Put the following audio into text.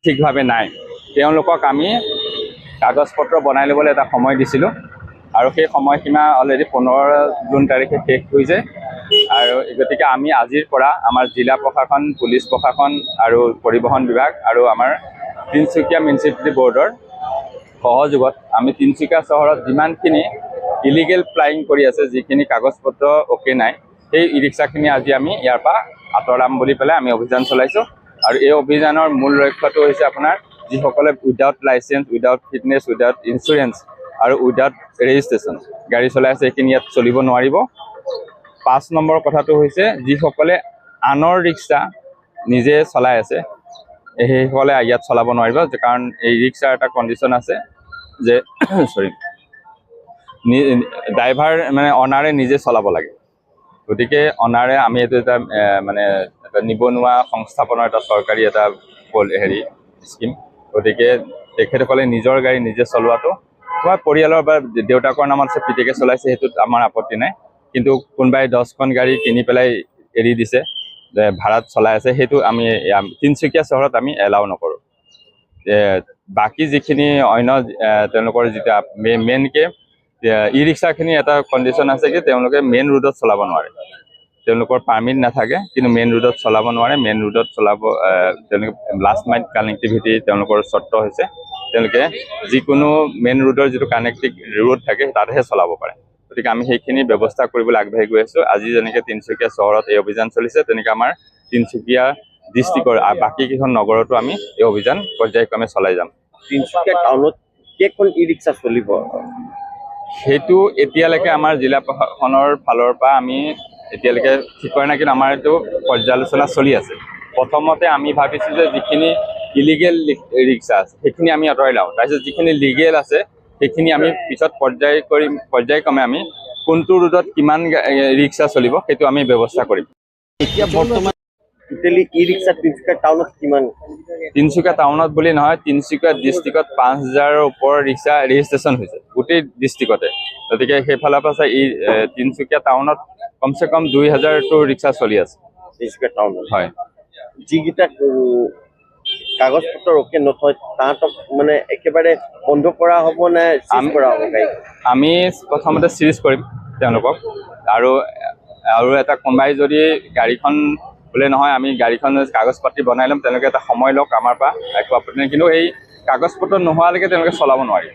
ঠিকভাৱে নাই তেওঁলোকক আমি কাগজ পত্ৰ বনাই ল'বলৈ এটা সময় দিছিলোঁ আৰু সেই সময়সীমা অলৰেডি 15 জুন তাৰিখে শেষ হৈ যায় আৰু গতিকে আমি আজিৰ পৰা আমাৰ জিলা প্ৰশাসন পুলিচ প্ৰশাসন আৰু পৰিবহণ বিভাগ আৰু আমাৰ তিনিচুকীয়া মিউনিচিপালিটি বৰ্ডৰ সহযোগত আমি তিনিচুকীয়া চহৰত যিমানখিনি ইলিগেল ফ্লাইং কৰি আছে যিখিনি কাগজ পত্ৰ অ'কে নাই সেই ই ৰিক্সাখিনি আজি আমি ইয়াৰ পৰা আঁতৰাম বুলি পেলাই আমি অভিযান চলাইছোঁ আৰু এই অভিযানৰ মূল লক্ষ্যটো হৈছে আপোনাৰ যিসকলে without licence without fitness without insurance আৰু উইদাউট ৰেজিষ্ট্ৰেশ্যন গাড়ী চলাই আছে সেইখিনি ইয়াত চলিব নোৱাৰিব। 5 নম্বৰ কথাটো হৈছে যিসকলে আনৰ ৰিক্সা নিজে চলাই আছে সেইসকলে ইয়াত চলাব নোৱাৰিব কাৰণ এই ৰিক্সাৰ এটা কণ্ডিশ্যন আছে যে ড্ৰাইভাৰ মানে অনাৰে নিজে চলাব লাগে গতিকে অনাৰে আমি এইটো এটা মানে এটা নিবনুৱা সংস্থাপনৰ এটা চৰকাৰী এটা স্কিম গতিকে তেখেতসকলে নিজৰ গাড়ী নিজে চলোৱাটো তোমাৰ পৰিয়ালৰ বা দেউতাকৰ নামত আছে পিতেকে চলাইছে সেইটোত আমাৰ আপত্তি নাই কিন্তু কোনোবাই 10খন গাড়ী কিনি পেলাই এৰি দিছে যে ভাড়াত চলাই আছে সেইটো আমি তিনিচুকীয়া চহৰত আমি এলাউ নকৰোঁ। বাকী যিখিনি অন্য তেওঁলোকৰ যেতিয়া মেইনকৈ ই ৰিক্সাখিনি এটা কণ্ডিশ্যন আছে কি তেওঁলোকে মেইন ৰোডত চলাব নোৱাৰে তেওঁলোকৰ পাৰ্মিট নাথাকে কিন্তু মেইন ৰোডত চলাব নোৱাৰে মেইন ৰোডত চলাব তেওঁলোকে লাষ্ট মাইল কানেক্টিভিটি তেওঁলোকৰ চৰ্ত হৈছে তেওঁলোকে যিকোনো মেইন ৰোডৰ যিটো কানেক্টিভ ৰোড থাকে তাতহে চলাব পাৰে গতিকে আমি সেইখিনি ব্যৱস্থা কৰিবলৈ আগবাঢ়ি গৈ আছোঁ। আজি যেনেকৈ তিনিচুকীয়া চহৰত এই অভিযান চলিছে তেনেকৈ আমাৰ তিনিচুকীয়া ডিষ্ট্ৰিক্টৰ বাকীকেইখন নগৰতো আমি এই অভিযান পৰ্যায়ক্ৰমে চলাই যাম। তিনিচুকীয়া টাউনত কেইখন ই ৰিক্সা চলিব সেইটো এতিয়ালৈকে আমাৰ জিলা প্ৰশাসনৰ ফালৰ পৰা আমি এতিয়ালৈকে ঠিক কৰা নাই কিন্তু আমাৰ এইটো পৰ্যালোচনা চলি আছে। প্ৰথমতে আমি ভাবিছোঁ যে যিখিনি ইলিগেল ৰিক্সা আছে সেইখিনি আমি আঁতৰাই লওঁ তাৰপিছত যিখিনি লিগেল আছে সেইখিনি আমি পিছত পৰ্যায়ক্ৰমে আমি কোনটো ৰোডত কিমান ৰিক্সা চলিব সেইটো আমি ব্যৱস্থা কৰিম। এতিয়া বৰ্তমান টোটেলি ই ৰিক্সা তিনিচুকীয়া টাউনত কিমান তিনিচুকীয়া টাউনত বুলি নহয় তিনিচুকীয়া ডিষ্ট্ৰিক্টত 5000ৰ ওপৰৰ ৰিক্সা ৰেজিষ্ট্ৰেশ্যন হৈছে গোটেই ডিষ্ট্ৰিক্টতে গতিকে সেইফালৰ পৰা চাই তিনিচুকীয়া টাউনত কমচে কম 2000টো ৰিক্সা চলি আছে তিনিচুকীয়া টাউনত হয়। যিকেইটা কাগজ পত্ৰ অ'কে নথয় তাহাঁতক মানে একেবাৰে বন্ধ কৰা হ'ব নে চিজ কৰা হ'ব গাড়ী আমি প্ৰথমতে চিজ কৰিম তেওঁলোকক আৰু এটা কোনোবাই যদি গাড়ীখন বোলে নহয় আমি গাড়ীখন কাগজ পাতি বনাই ল'ম তেওঁলোকে এটা সময় লওক আমাৰ পৰা একো আপত্তি নাই কিন্তু এই কাগজ পত্ৰ নোহোৱালৈকে তেওঁলোকে চলাব নোৱাৰিব।